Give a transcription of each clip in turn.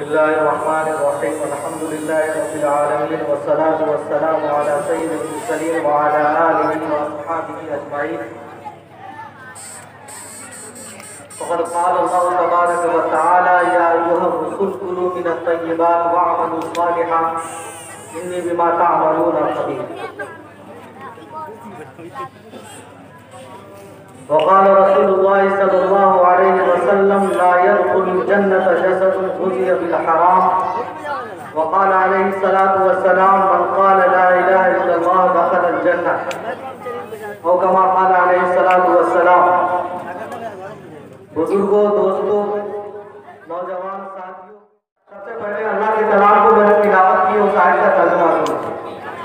बिस्मिल्लाहिर्रहमानिर्रहीम अल्हम्दुलिल्लाहि रब्बिल आलमीन वस्सलातु वस्सलामु अला सय्यिदिल मुरसलीन व अला आलिहि व अस्हाबिहि अजमईन। फ़क़द क़ाल अल्लाहु तबारक व तआला या अय्युहर रुसूल कुलू मिनत तय्यिबात वअमलू सालिहान इन्नी बिमा तअमलून खबीर। वक़ाल रसूलुल्लाह सल्लल्लाहु अलैहि वसल्लम ला यदखुलुल जन्नता जसदुन गुज़िया बिल हराम। वक़ाल अलैहि सलातु वस्सलाम मन क़ाल ला इलाहा इल्लल्लाह दख़लल जन्नह। और कमा क़ाल अलैहि सलातु वस्सलाम। बुजुर्गों, दोस्तों, नौजवान साथियों, सबसे पहले अल्लाह के कलाम को मैंने तिलावत की, उस आयत का तर्जुमा सुना।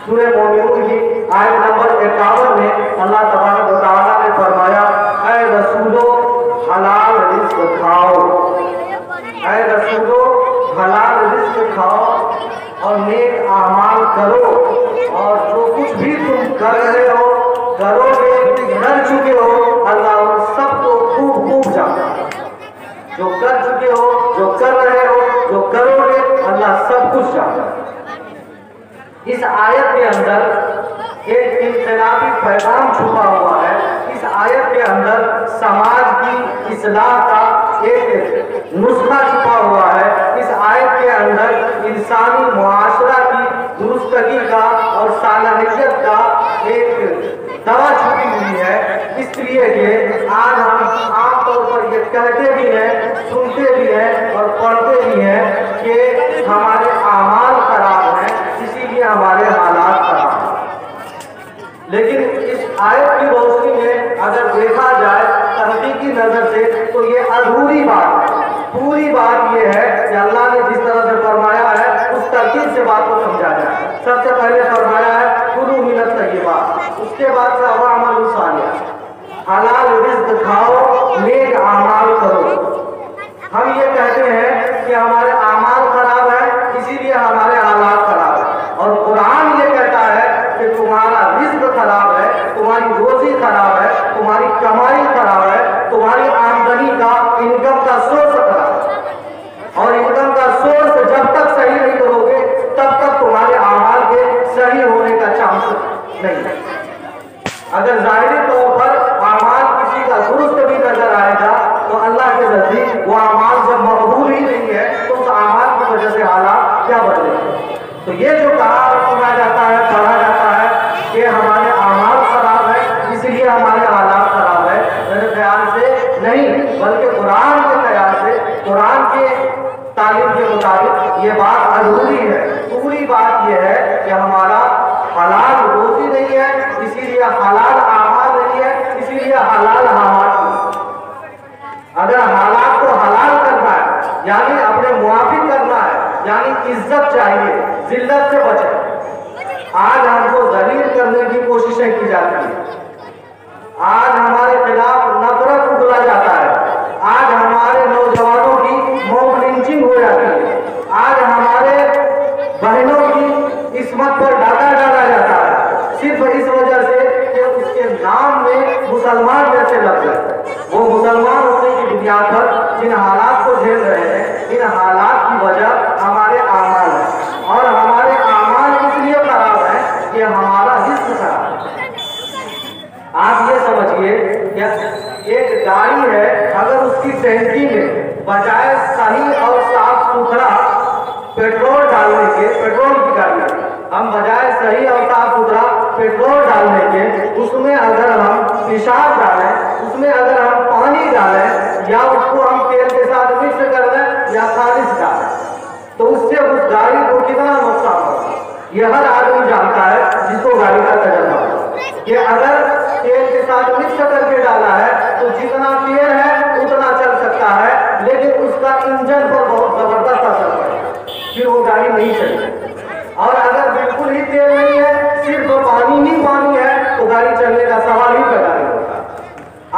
सूरह मोमिनून की आयत नंबर 51 में अल्लाह तबारक व तआला ने फरमाया, ऐ रसूलो हलाल रिज़्क़ खाओ, ऐ रसूलो हलाल रिज़्क़ खाओ और नेक आमाल करो, और जो कुछ भी तुम कर रहे हो, करोगे, कर चुके हो, अल्लाह उन सबको खूब खूब जानता है। जो कर चुके हो, जो कर रहे हो, जो करोगे, अल्लाह सब कुछ जानता है। इस आयत के अंदर एक इनकलाबी पैगाम छुपा हुआ है। इस आयत के अंदर समाज की इस्लाह का एक नुस्खा छुपा हुआ है। इस आयत के अंदर इंसानी मुआशरा की दुरुस्तगी का और सालाहियत का एक दवा छुपी हुई है। इसलिए कि आज हम आमतौर पर ये कहते भी हैं, सुनते भी हैं और पढ़ते भी हैं कि हमारे आमाल खराब हैं, इसीलिए हमारे हालात खराब हैं। लेकिन इस आयत की रोशनी में अगर देखा जाए तहकीकी नजर से, तो ये अधूरी बात है। पूरी बात ये है कि अल्लाह ने जिस तरह से फरमाया है उस तरकीब से बात को समझा जाए। सबसे पहले फरमाया है कुलू मिनत तय्यिबात, उसके बाद से वअमलू सालिहान, हलाल रिज़्क़ खाओ, नेक आमाल करो। हम ये कहते हैं कि हमारे आमाल खराब है, इसीलिए हमारे हालात खराब है, और कुरान ये कहता है कि तुम्हारा रिज़्क़ खराब है, तुम्हारी रोजी खराब है, तुम्हारी कमाई खराब है, तुम्हारी आमदनी का इनकम का सोर्स खराब है। और इनकम का सोर्स जब तक सही नहीं करोगे तब तक तुम्हारे आमाल के सही होने का चांस नहीं है। अगर जाहिरी तौर पर आमाल किसी का दुरुस्त भी नजर आएगा तो अल्लाह के नजदीक वो आमाल जब मकबूल ही नहीं है तो उस आमाल की वजह से हालात क्या बदलेंगे। तो ये जो कहा सुना जाता है, पढ़ा जाता है कि हमारे आमाल खराब है इसलिए हमारे हालात खराब है, मेरे ख्याल से नहीं, बल्कि कुरान के ख्याल से, कुरान के तालीम के मुताबिक ये बात अधूरी है। पूरी बात ये है कि हमारा हलाल रोजी नहीं है, इसीलिए हलाल आमाल नहीं है, इसीलिए हलाल हालात। अगर हालात को हलाल करना है, यानी अपने मुआफिक करना है, यानी इज्जत चाहिए, जिल्लत से बचे। आज हमको जलील करने की कोशिशें की जाती है, आज हमारे खिलाफ नफरत उगला जाता है, आज हमारे नौजवानों की मॉब लिंचिंग हो जाती है, आज हमारे बहनों की इस्मत पर डाका डाला जाता है, सिर्फ इस वजह से कि उसके नाम में मुसलमान जैसे लग जाए। वो मुसलमान होने की बुनियाद पर जिन हालात को झेल रहे हैं, इन हालात की वजह हमारे आमाल है, और हमारे आमाल इसलिए खराब है कि हमारा रिज़्क़ खराब है। आप ये समझिए कि एक गाड़ी है, अगर उसकी टैंकी में बजाय सही और साफ सुथरा पेट्रोल डालने के, पेट्रोल की गाड़ी हम बजाय सही और साफ सुथरा पेट्रोल डालने के उसमें अगर हम पेशाब डालें, उसमें अगर हम पानी डालें, या उसको हम तेल के साथ मिक्स कर दें या खारिज डालें, तो उससे उस गाड़ी को कितना नुकसान होगा। यह हर आदमी जानता है जिसको गाड़ी का तजर्बा है कि अगर तेल के साथ मिक्स करके डाला है तो जितना तेल है उतना चल सकता है, लेकिन उसका इंजन पर बहुत जबरदस्त असर पड़ेगा, फिर वो गाड़ी नहीं चलेगी। और अगर बिल्कुल ही तेल नहीं है, सिर्फ पानी ही पानी है, तो गाड़ी चलने का सवाल ही पैदा नहीं होता।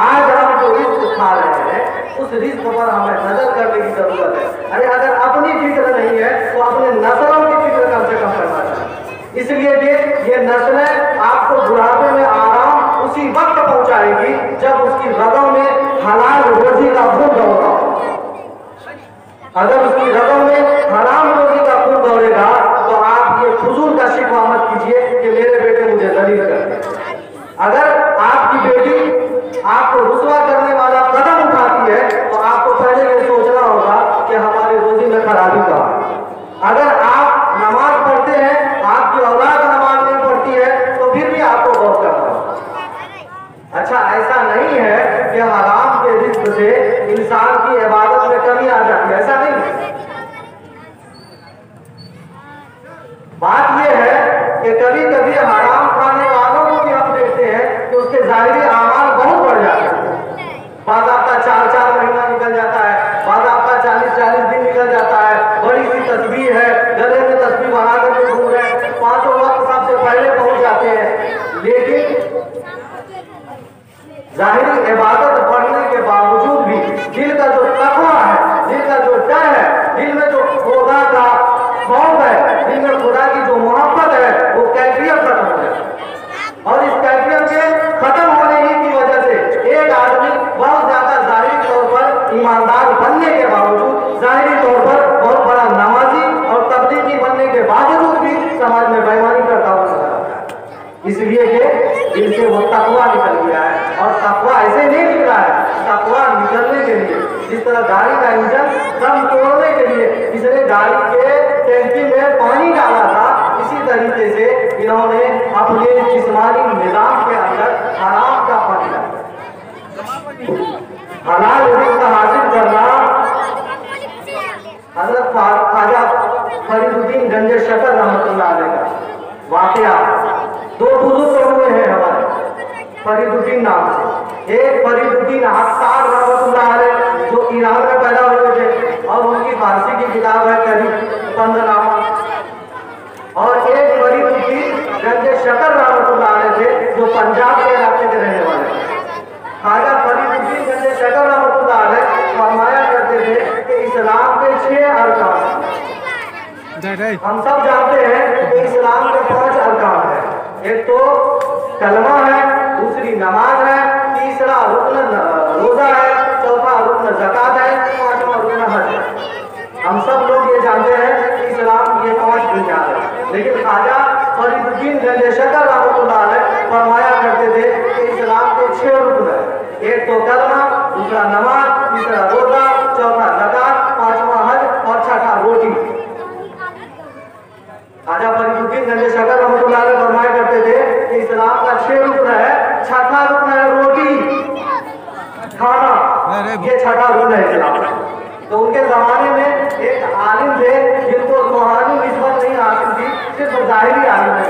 आज हम जो रिज़्क़ खा रहे हैं उस रिज़्क़ पर हमें नजर करने की जरूरत है। अरे अगर अपनी फिक्र नहीं है तो अपने नस्लों की फिक्र कम से कम करना चाहिए। इसलिए कि ये नस्लें आपको बुढ़ापे में आराम उसी वक्त पहुंचाएगी जब उसकी रगों में हलाल रोजी का खून दौड़ा। अगर उसकी रगों में खराबी का है। अगर आप नमाज पढ़ते हैं, आपकी औलाद नमाज नहीं पढ़ती है, तो फिर भी आपको गौर करना होगा। अच्छा, ऐसा नहीं है कि हराम के रिस्क से इंसान की इबादत में कमी आ जाती है, ऐसा नहीं है। बात यह है कि कभी कभी हराम खाने वालों को भी हम देखते हैं कि उसके ज़ाहिरी आमाल बहुत बढ़ जाते हैं। बाद आपका 4-4 महीना निकल जाता है, बाद आपका 40-40 दिन निकल जाता है, बड़ी सी तस्बीह है, गले में तस्बीह बना करके घूम रहे हैं, 5 वक्त सबसे पहले पहुंच जाते हैं, लेकिन ज़ाहिरी इबादत पढ़ने के बावजूद भी दिल का जो तक़वा है, दिल का जो डर है, दिल में जो खुदा का खौफ है, दिल में खुदा की जो मोहब्बत है, वो कैफियत खत्म हो जाए। और इस कैफियत के खत्म होने ही की वजह से एक आदमी बहुत ज्यादा ज़ाहिरी तौर पर ईमानदार बनने के बावजूद, ज़ाहिरी तौर पर बहुत बड़ा नमाजी और तबलीगी बनने के बावजूद भी समाज में बेईमानी करता हुआ नजर आता है। इसलिए कि दिल से वो तकवा निकल गया है। और तकवा ऐसे नहीं निकला है, तकवा निकलने के लिए, जिस तरह गाड़ी का इंजन दम तोड़ने के लिए इसने गाड़ी के टैंकी में पानी डाला था, इसी तरीके से इन्होंने अपने जिस्मानी निजाम के अंदर हराम का पानी डाला। हलाल रिज़्क़ हासिल करना हज़रत ख्वाजा फरीदुद्दीन गंज शकर रहमतुल्लाह अलैह का वाक़या। 2 बुजुर्ग हुए हैं हमारे फरीदुद्दीन नाम से। एक फरीदुद्दीन अत्तार रहमतुल्लाह अलैह जो ईरान में पैदा हुए थे और उनकी फारसी की किताब है करीब 15 नामा। और एक फरीदुद्दीन गंज शकर रहमतुल्लाह अलैह थे जो पंजाब के इलाके के रहने वाले थे। ख्वाजा फरीदुद्दीन गंज शकर रहमतुल्लाह अलैह फरमाया करते थे कि इस्लाम के 6 अरकान हैं। हम सब जानते हैं कि इस्लाम के 5 अरकान हैं। एक तो कलमा है, दूसरी नमाज है, तीसरा रुकन रोजा है, चौथा रुकन ज़कात है, 5वां रुकन हज है। हम सब लोग ये जानते हैं कि इस्लाम ये 5 बुनियाद है। लेकिन ख्वाजा फरीदुद्दीन गंज शकर रहमतुल्लाह अलैह फरमाया करते थे कि इस्लाम के 6 रुकन है। एक तो कलमा, दूसरा नमाज, तीसरा रोजा, चौथा ज़कात, 5वां हज और छठा रोटी। ख्वाजा फरीदुद्दीन गंज शकर रहमतुल्लाह अलैह फरमाया करते थे कि इस्लाम का 6 रुकन है, छठा रुकन है रोटी खाना, ये छठा रुकन है इस्लाम का। तो उनके जमाने में एक आलिम थे जिनको रूहानी निस्बत नहीं हासिल थी, सिर्फ ज़ाहिरी आलिम है।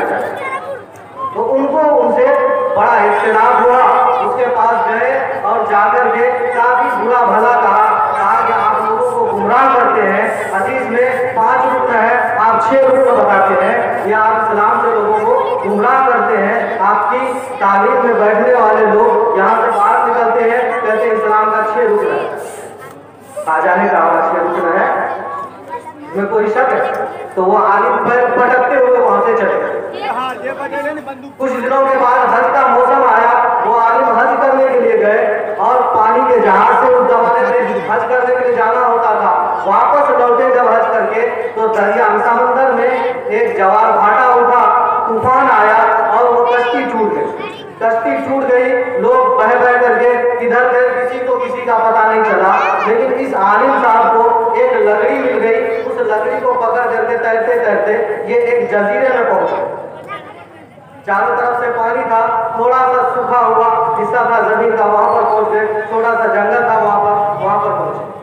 तो उनको उनसे बड़ा इख्तिलाफ हुआ। उसके पास गए और जाकर के काफी बुरा भला कहा कि आप लोगों को गुमराह करते हैं। हदीस में 5 रुकन है, आप 6 रुकन बताते हैं, या आप इस्लाम से लोगों को गुमराह करते हैं। आपकी तालीम में बैठने वाले लोग यहाँ से बाहर निकलते हैं, कहते हैं इस्लाम का 6 रुकन है। ख्वाजा ने कहा 6 रुकन है, इसमें कोई शक है? तो वो आलिम पर पटकते हुए वहां से चले गए। कुछ दिनों के बाद हज का मौसम आया, वो आलिम हज करने के लिए गए और पानी के जहाज से उस जमाने में हज करने के लिए जाना होता था। वापस लौटे जब हज करके, तो दरिया समंदर में एक जवार भाटा उठा, तूफान आया और वो कश्ती टूट गई। कश्ती टूट गई, लोग बह बह करके किधर गए किसी को किसी का पता नहीं चला। लेकिन इस आलिम साहब को एक लकड़ी मिल गई, उस लकड़ी को पकड़ करके तैरते तैरते ये एक जजीरे में पहुंचे। चारों तरफ से पानी था, थोड़ा सा सूखा हुआ हिस्सा था जमीन का, वहां पर पहुंचे। छोटा सा जंगल था वहां पर पहुंचे।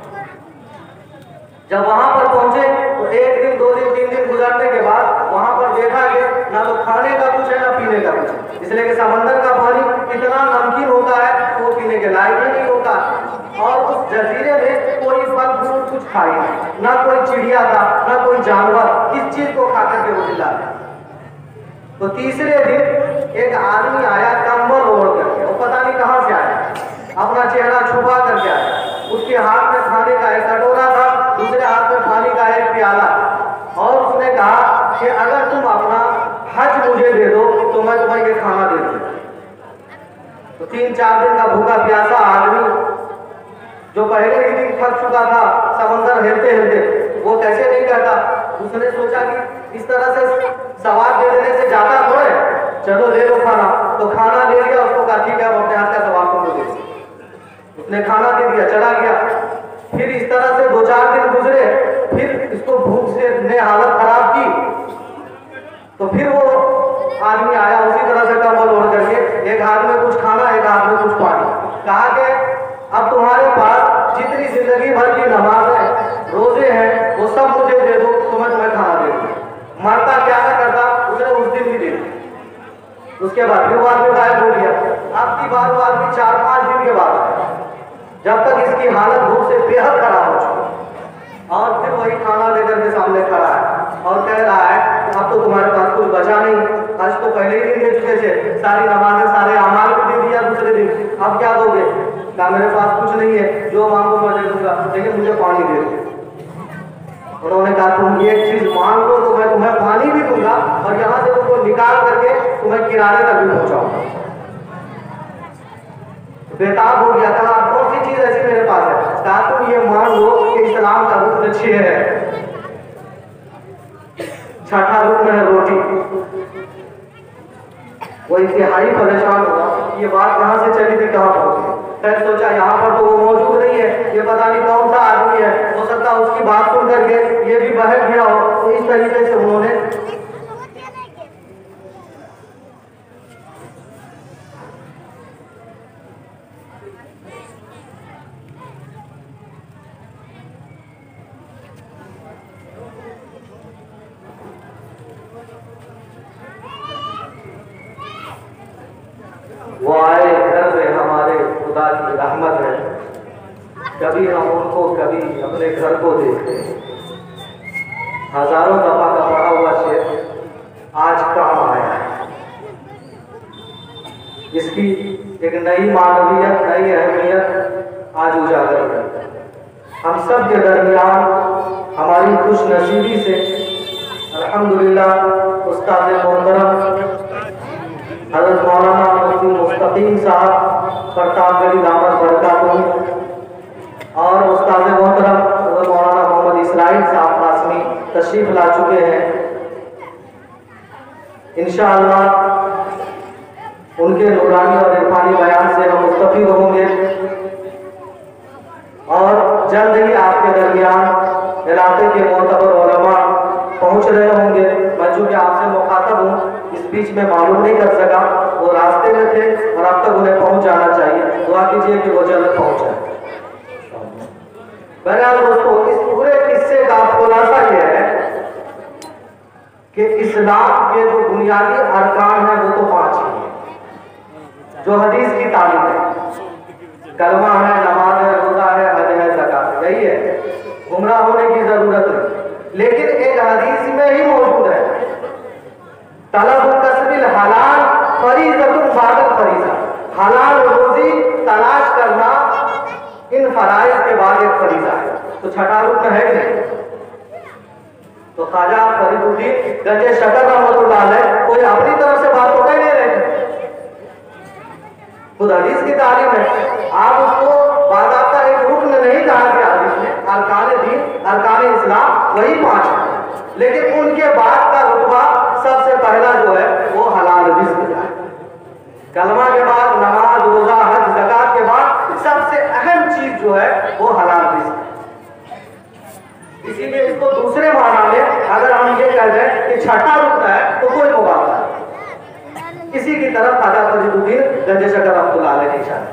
जब वहां पर पहुंचे तो 1 दिन 2 दिन 3 दिन गुजरने के बाद वहां पर देखा कि ना तो खाने का कुछ है ना पीने का कुछ, इसलिए कि समंदर का पानी इतना नमकीन होता है वो पीने के लायक ही नहीं होता। और उस जजीरे में कोई फल फ्रूट कुछ खाए नहीं, ना कोई चिड़िया था ना कोई जानवर, इस चीज को खा करके वो जिंदा था। तो तीसरे दिन एक आदमी आया कंबल ओढ़ करके, वो पता नहीं कहां से आया, अपना चेहरा छुपा करके आया। उसके हाथ में खाने का एक कटोरा था, दूसरे हाथ में पानी का एक प्याला, और उसने कहा कि अगर तुम अपना हज मुझे दे दो तो मैं तुम्हें ये खाना दे दूं। तो 3-4 दिन का भूखा प्यासा आदमी जो पहले ही दिन थक चुका था समंदर हिलते हिलते, वो कैसे नहीं कहता। उसने सोचा कि इस तरह से सवाब दे देने से जाता थोड़े, चलो ले लो खाना। तो खाना ले लिया, उसको कहा ठीक है हम अपने हाथ का सवाब तुमको दे देंगे। उसने खाना दे दिया, चला गया। फिर इस तरह से 2-4 दिन गुजरे, फिर तो फिर वो आदमी आया उसी तरह से कंबल ओढ़ करके, एक हाथ में कुछ खाना एक हाथ में कुछ पानी। कहा कि अब तुम्हारे पास जितनी जिंदगी भर की नमाज है, रोजे हैं, वो सब मुझे दे दो, तुम्हें खाना दे दो। मरता क्या ना करता, उसने उस दिन भी दे दिया। उसके बाद फिर वो आदमी गायब हो गया। अब की बार वो आदमी 4-5 दिन के बाद आया, जब तक इसकी हालत भूख से बेहद खराब हो चुकी, और फिर वही खाना लेकर के सामने खड़ा है और कह रहा है अब तो तुम्हारे पास कुछ बचा नहीं, आज तो पहले ही दिन दे चुके थे, सारी नमाजें सारे अमाल भी दे दिया दूसरे दिन, अब क्या दोगे? क्या मेरे पास कुछ नहीं है, जो मांगो मैं दे दूंगा, लेकिन मुझे पानी दे दो। उन्होंने कहा तुम एक चीज मांग लो तो मैं तुम्हें पानी भी दूंगा और यहाँ से तुमको निकाल करके तुम्हें किराने तक भी पहुंचाऊंगा। बेताब हो गया। कहा कौन सी चीज ऐसी मेरे पास है? कहा तुम ये मान लो कि इस्लाम का रुकन 6 है, छठा रुकन है रोटी। वो इंतहाई परेशान हुआ, ये बात कहाँ से चली थी कहाँ पहुंची। फिर सोचा यहाँ पर तो वो मौजूद नहीं है, ये पता नहीं कौन सा आदमी है, हो सकता है उसकी बात सुन करके ये भी बहक गया हो। तो इस तरीके से उन्होंने वो आए घर में, हमारे खुदा की रहमत है, कभी हम उनको कभी अपने घर को देखते हैं। हजारों दफा का पढ़ा हुआ शेर आज काम आया है। इसकी एक नई मानवीयत, नई अहमियत आज उजागर हुई। हम सब के दरमियान हमारी खुश नसीबी से अल्हम्दुलिल्लाह उस्ताद मोहतरम हज़रत मौलाना मुफ्ती मुस्तकीम साहब प्रतापगढ़ी दामद बरकातहू और उस्ताद मोहतरम हज़रत मौलाना मोहम्मद इस्राइल साहब कासमी तशरीफ ला चुके हैं। इंशाअल्लाह उनके नूरानी और इरफानी बयान से हम मुस्तफीद होंगे और जल्द ही आपके दरमियान इलाके के मोतबर उलमा पहुंच रहे होंगे। मैं चूँकि आपसे मुखातब हूँ, इस बीच में मालूम नहीं कर सका, वो रास्ते में थे और अब तक उन्हें पहुंच जाना चाहिए। दुआ कीजिए कि वो जल्द पहुंचे। बहरहाल दोस्तों, इस पूरे किस्से का खुलासा यह है कि इस्लाम के जो बुनियादी अरकान है वो तो 5 ही है, जो हदीस की तालीम है। कलमा है, नमाज है, रोजा है, हज है, ज़कात, यही है, गुमराह होने की जरूरत नहीं। लेकिन एक हदीस में ही मौजूद है, तलब कसबिल हलाल फरीज़तुन बादल फरीज़ा, हलाल रोजी तलाश करना इन फराइज के बाद एक फरीज़ा है। तो छठा रुकन है कि नहीं? तो ख्वाजा फरीदुद्दीन गंजे शकर रहमतुल्लाह अलैह कोई अपनी तरफ से बात तो कह नहीं रहे, खुद हदीस की तालीम है। आप उसको बाज़ाब्ता एक रुकन नहीं कहा गया हदीस में, अरकान दीन, अरकान इस्लाम वही 5 है, लेकिन उनके बाद का रुतबा सबसे पहला जो है वो हलाल रिज़्क़ है। कलमा के बाद नमाज, रोजा, हज, ज़कात के बाद सबसे अहम चीज जो है वो हलाल रिज़्क़ है। इसीलिए इसको दूसरे माना में अगर हम ये कह दें कि छठा रुकन है तो कोई मुकाबला नहीं। इसी की तरफ ख्वाजा फरीदुद्दीन गंजे शकर रहमतुल्लाह अलैह ने इशारा।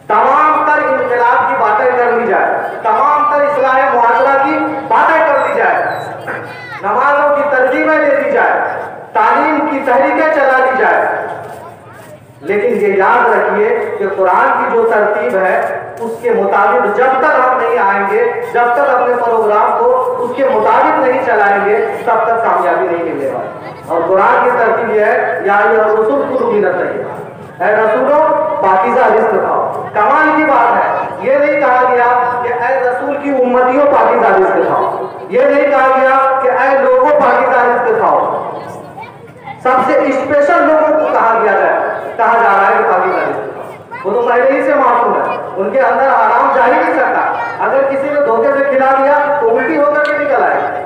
तमाम तर इनकलाब की बातें कर ली जाए, तमाम तर इस्लाह मुआशरा की बातें कर ली जाए, नमाजों की तरजीमें दे दी जाए, तालीम की तहरीकें चला दी जाए, लेकिन ये याद रखिए कि कुरान की जो तरतीब है उसके मुताबिक जब तक हम नहीं आएंगे, जब तक अपने प्रोग्राम को उसके मुताबिक नहीं चलाएंगे, तब तक कामयाबी नहीं मिलने वाली। और कुरान की तरतीब यह है, या रसूल कुलू बिन तय्यबा, ऐ रसूलों पाकीज़ा रिज़्क़ खाओ। कमाल की बात है, ये नहीं कहा गया कि ऐ रसूल की उम्मतियों पाकीज़ा रिज़्क़ खाओ, ये नहीं कहा गया कि ऐ लोगों पाकीज़ा रिज़्क़ खाओ। सबसे स्पेशल लोगों को कहा जा रहा है कि पाकीज़ा रिज़्क़ खाओ। वो तो पहले ही से मासूम है, उनके अंदर आराम जा ही नहीं सकता। अगर किसी ने धोखे से खिला दिया तो उल्टी होकर के निकल आएगी।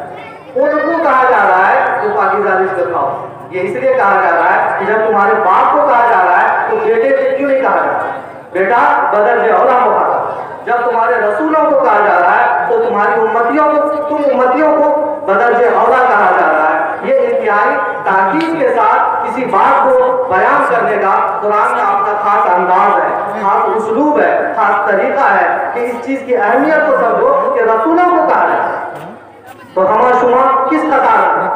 उनको कहा जा रहा है कि पाकीज़ा रिज़्क़ खाओ। ये इसलिए कहा जा रहा है कि जब तुम्हारे बाप को कहा जा रहा है तो बेटे को क्यों नहीं कहा जा रहा? बेटा बदर औला को कहा। जब तुम्हारे रसूलों को कहा जा रहा है तो तुम्हारी उम्मतियों को, तुम उम्मतियों को बदर औला कहा जा रहा है। ये इंतहाई तरकीब के साथ किसी बात को बयान करने का कुरान का अपना खास अंदाज है, खास उस्लूब है, खास तरीका है कि इस चीज की अहमियत को समझो कि रसूलों को कहा है तो हमारा शुमार किस कतार है।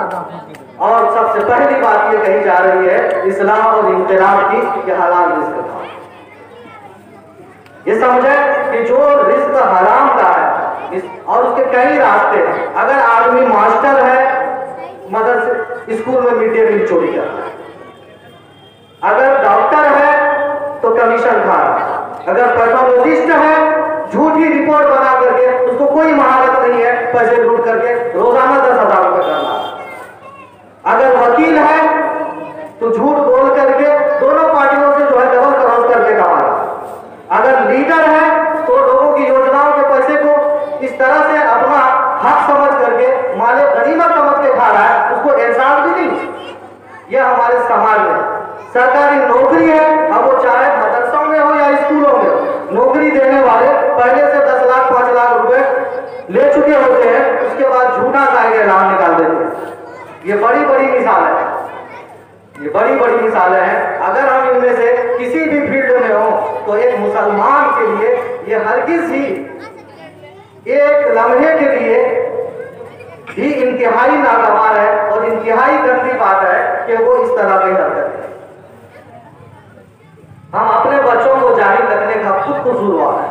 और सबसे पहली बात ये कही जा रही है इस्लाम और इनकलाब की कि हलाल रिस्क खाओ। ये समझे कि जो रिस्क हराम का है और उसके कई रास्ते हैं। अगर आदमी मास्टर है मदरसे स्कूल में मिड डे मील चोरी करता है, अगर डॉक्टर है तो कमीशन खा रहा है, अगर पैथोलॉजिस्ट है झूठी रिपोर्ट बना करके उसको कोई महारत नहीं है पैसे लूट करके रोजाना 10,000 रुपए करना, अगर वकील है तो झूठ बोल करके दोनों पार्टियों से जो है डबल क्रॉस करके कमा रहा, अगर लीडर है तो लोगों की योजनाओं के पैसे को इस तरह से अपना हक समझ करके माले गनीमत समझ के खा रहा है, उसको एहसास भी नहीं। यह हमारे समाज में सरकारी नौकरी है, अब वो चाहे मदरसों में हो या स्कूलों में हो, नौकरी देने वाले पहले से 10 लाख 5 लाख रुपए ले चुके होते हैं, उसके बाद झूठा का ऐलान निकाल देते हैं। ये बड़ी बड़ी मिसाल है, ये बड़ी बड़ी मिसालें हैं। अगर हम इनमें से किसी भी फील्ड में हो तो एक मुसलमान के लिए ये हरगिज ही एक लम्हे के लिए भी इंतहाई नागवार है और इंतहाई गंदी बात है कि वो इस तरह की हरकत है। हम अपने बच्चों को जाहिल रखने का खुद कसूरवार है,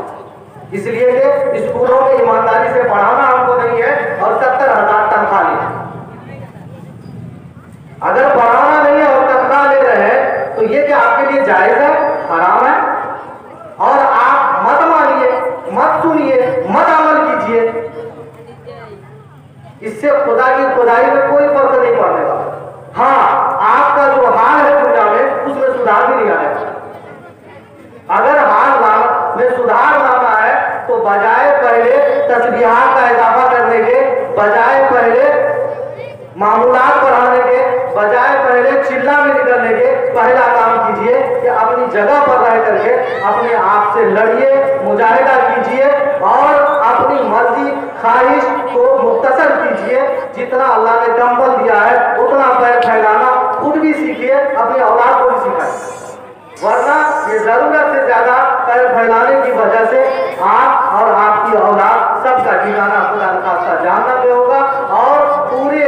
इसलिए कि स्कूलों में ईमानदारी से पढ़ाना हमको नहीं है और 70,000 तनख्वाह ली है। अगर पढ़ाना नहीं है और तनख्वाह ले रहे हैं तो ये क्या आपके लिए जायज है? हराम है। और आप मत मानिए, मत सुनिए, मत अमल कीजिए, इससे खुदा की खुदाई में कोई फर्क नहीं पड़ेगा। हाँ, आपका जो हाल है दुनिया में उसमें सुधार भी नहीं आएगा। अगर हाल में सुधार लाना है तो बजाय पहले तस्बीहात का इजाफा करने के, बजाय पहले मामूलात बढ़ाने के, बजाय पहले चिल्ला में निकलने के, पहला काम कीजिए कि अपनी जगह पर रह करके अपने आप से लड़िए, मुजाहिदा कीजिए और अपनी मर्जी ख्वाहिश को मुख्तसर कीजिए। जितना अल्लाह ने कंबल दिया है उतना पैर फैलाना खुद भी सीखिए, अपनी औलाद को भी सिखाइए, वरना ये जरूरत से ज्यादा पैर फैलाने की वजह से आप और आपकी औलाद सबका ठिकाना खुदा खासा जहन्नम में होगा। और पूरे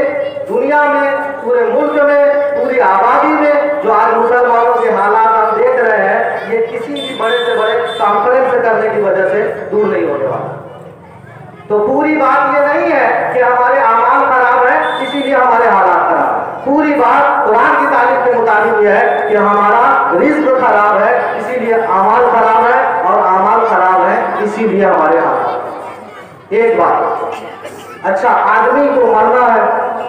दुनिया में, पूरे मुल्क में, पूरी आबादी में जो आज मुसलमानों के हालात आप देख रहे हैं, ये किसी भी बड़े से बड़े कॉन्फ्रेंस करने की वजह से दूर नहीं होने वाला। तो पूरी बात ये नहीं है कि हमारे आमाल खराब है इसीलिए हमारे हालात खराब है। पूरी बात कुरान की तारीफ के मुताबिक यह है कि हमारा रिज्क खराब है इसीलिए आमाल खराब है, और आमाल खराब है इसीलिए हमारे हालात। एक बात, अच्छा, आदमी को मरना है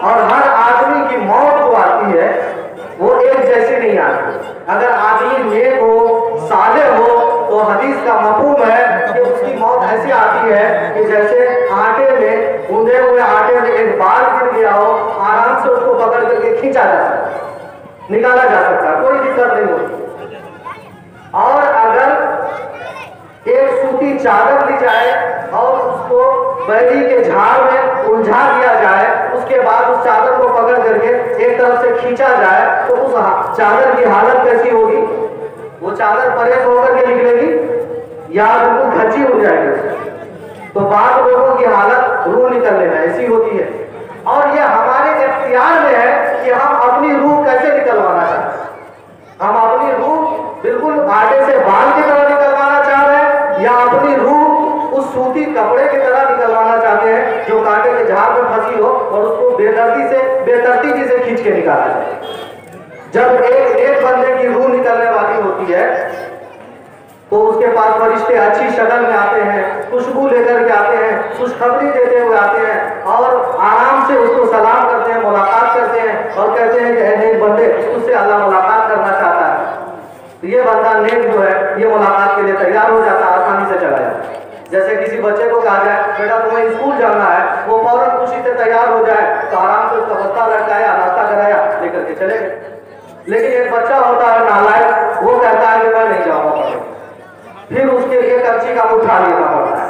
और हर आदमी की मौत जो आती है वो एक जैसी नहीं आती। अगर आदमी नेक हो, सालेह हो तो हदीस का मफहूम है कि उसकी मौत ऐसी आती है कि जैसे आटे में, गूंदे हुए आटे में एक बाल गिर गया हो, आराम से उसको पकड़ करके खींचा जा सकता है, निकाला जा सकता है, कोई दिक्कत नहीं होती। और अगर एक सूती चादर ली जाए और उसको बैरी के झाड़ में उलझा दिया जाए, उसके बाद उस चादर को पकड़ करके एक तरफ से खींचा जाए तो उस चादर की हालत कैसी होगी? वो चादर परेश होकर के निकलेगी या बिल्कुल धची हो जाएगी। तो बाद लोगों की हालत रूह निकलने में ऐसी होती है। और ये हमारे इख्तियार में है कि हम अपनी रूह कैसे निकलवाना चाहते हैं। हम अपनी रूह बिल्कुल आटे से बाल की तरह निकलवाना चाह रहे हैं या अपनी रूह उस सूती कपड़े की तरह निकलवाना चाहते हैं जो कांटे के झाड़ में फंसी हो और उसको बेतरतीबी से खींच के निकाला जाए। जब एक बंदे की रूह निकलने वाली होती है तो उसके पास फरिश्ते अच्छी शक्ल में आते हैं, खुशबू लेकर के आते हैं, खुशखबरी देते हुए आते हैं और आराम से उसको सलाम करते हैं, मुलाकात करते हैं और कहते हैं कि एक बंदे उससे अल्लाह मुलाकात करना चाहता है। तो ये बंदा नेक जो है ये मुलाकात के लिए तैयार हो जाता है, आसानी से चला जाता है। जैसे किसी बच्चे को कहा जाए बेटा तुम्हें स्कूल जाना है, वो फौरन खुशी से तैयार हो जाए तो आराम से उसका बस्ता लटकाया, नाश्ता कराया, लेकर के चले गए। लेकिन एक बच्चा होता है नालायक, वो कहता है कि मैं नहीं जाऊंगा, फिर उसके लिए कच्ची का उठा लेना पड़ता है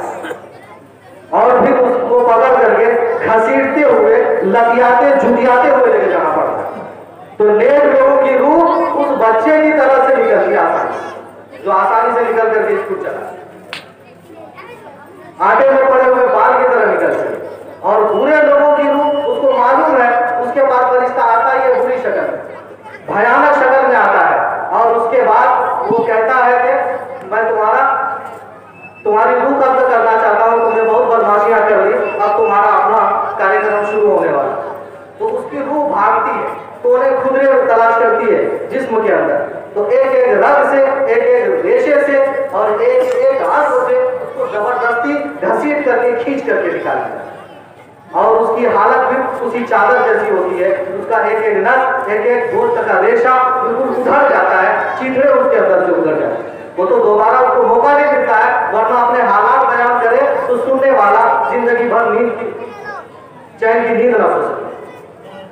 और फिर उसको पकड़ करके घसीटते हुए, लतियाते, झुटियाते हुए लेके जाना पड़ता है। तो नेक लोगों की रूह उस बच्चे की तरह से निकलती है आसानी, जो आसानी से निकल करके स्कूल चला, आटे में पड़े हुए बाल की तरह निकलती है। और बुरे लोगों की रूह, उसको मालूम है उसके बाद फरिश्ता आता है ये बुरी शक्ल, भयानक शक्ल में आता है, और उसके बाद वो कहता है कि मैं तुम्हारी रूह कब्ज करना चाहता हूँ, तुमने बहुत बदमाशियां कर ली, अब तुम्हारा अपना कार्यक्रम शुरू होने वाला। तो उसकी रूह भागती है, तो उन्हें खुदरे तलाश करती है जिस्म के अंदर, तो एक एक रग से, एक एक रेशे से और एक एक अंग से उसको जबरदस्ती घसीट करके खींच करके निकालती है। और उसकी हालत भी उसी चादर जैसी होती है, उसका एक एक नस, एक एक गोश्त का रेशा बिल्कुल उधड़ जाता है, चीथड़े उसके अंदर से उधड़ जाते हैं। वो तो दोबारा उसको मौका नहीं मिलता है, वरना अपने हालात बयान करे तो सुनने वाला जिंदगी भर नींद की चैन की नींद न सो सके।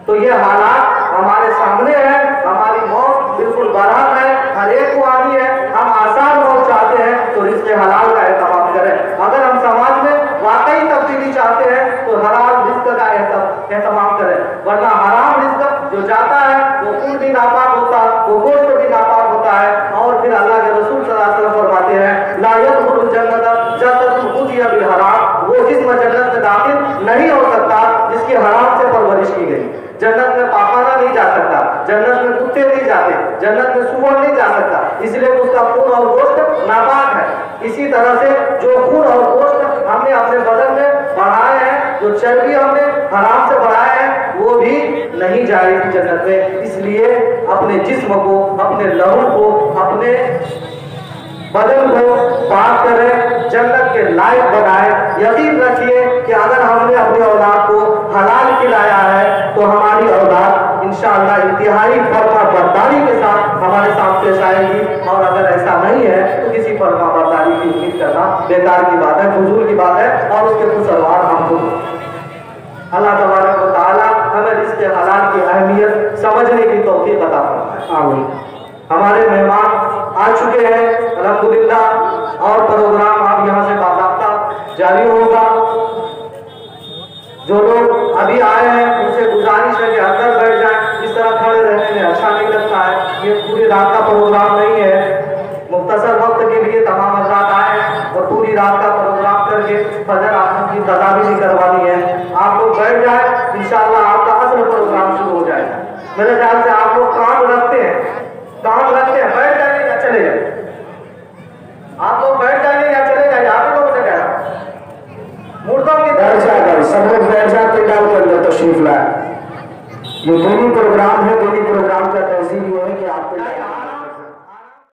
तो ये हालात हमारे सामने है, हमारी मौत बिल्कुल बराबर है, हर एक को आनी है। हम आसान मौत चाहते हैं तो रिज़्क़ हलाल का एहतमाम करें। अगर हम समाज में वाकई तब्दीली चाहते हैं तो हलाल रिज़्क़ का एहतमाम करें, वरना हराम रिज़्क़ जो जाता है वो खून भी नापाक होता है, वो गोश्त भी नापाक होता है। और फिर अल्लाह के रसूल सल्लल्लाहु अलैहि वसल्लम फरमाते हैं ला यदखुलुल जन्नत जन्नतुन गुज़िया बिल हराम, वो जिस्म जन्नत में दाखिल नहीं हो सकता जिसकी हराम से परवरिश की गई। जन्नत में पाखाना नहीं जा सकता, जन्नत में कुत्ते नहीं जाते, जन्नत में सूअर नहीं जा सकता, इसलिए उसका खून और गोश्त नापाक है। इसी तरह से जो खून और गोश्त हमने अपने बदन में बढ़ाए हैं, जो चर्बी हमने हराम से बढ़ाए हैं, वो भी नहीं जाएगी जन्नत में। इसलिए अपने जिस्म को, अपने लहू को, अपने बदन को पाक करें, जन्नत के लायक बनाए। यकीन रखिए कि अगर हमने अपनी औलाद को हलाल खिलाया है तो हमारी औलाद इंशाअल्लाह इंतहाई फर्माबरदारी के साथ हमारे साथ पेश आएगी, और अगर ऐसा नहीं है तो किसी फर्माबरदारी की उम्मीद करना बेकार की बात है, फजूल की बात है, और उसके कुछ सलवार हमको। अल्लाह तबारक व तआला हमें रिज़्क़ हलाल की अहमियत समझने की तौफीक अता फरमाए। आमीन। हमारे मेहमान आ चुके हैं अल्हम्दुलिल्लाह, और प्रोग्राम अब यहाँ से बाकायदा जारी होगा। जो लोग अभी आए हैं उनसे गुजारिश है कि अंदर बैठ जाएं, इस तरह खड़े रहने में अच्छा नहीं लगता है। ये पूरी रात का प्रोग्राम नहीं है, मुख्तसर वक्त के लिए तमाम हज़रात आए हैं और पूरी रात का प्रोग्राम करके फजर आने की तदाबीर नहीं करवानी है। आप लोग बैठ जाए, इंशाअल्लाह आपका असल प्रोग्राम शुरू हो जाएगा। मेरे ख्याल से आप लोग काम रखते हैं, बैठ जाइए या चले जाए, आप लोग बैठ जाइए या चले जाइए, आप ही लोगों से कह रहा हूँ। मुर्दों की बैठ जाकर सब लोग बैठ जाकर डाल कर तशरीफ लाए। ये दोनों प्रोग्राम है, दोनों प्रोग्राम का तहसील है।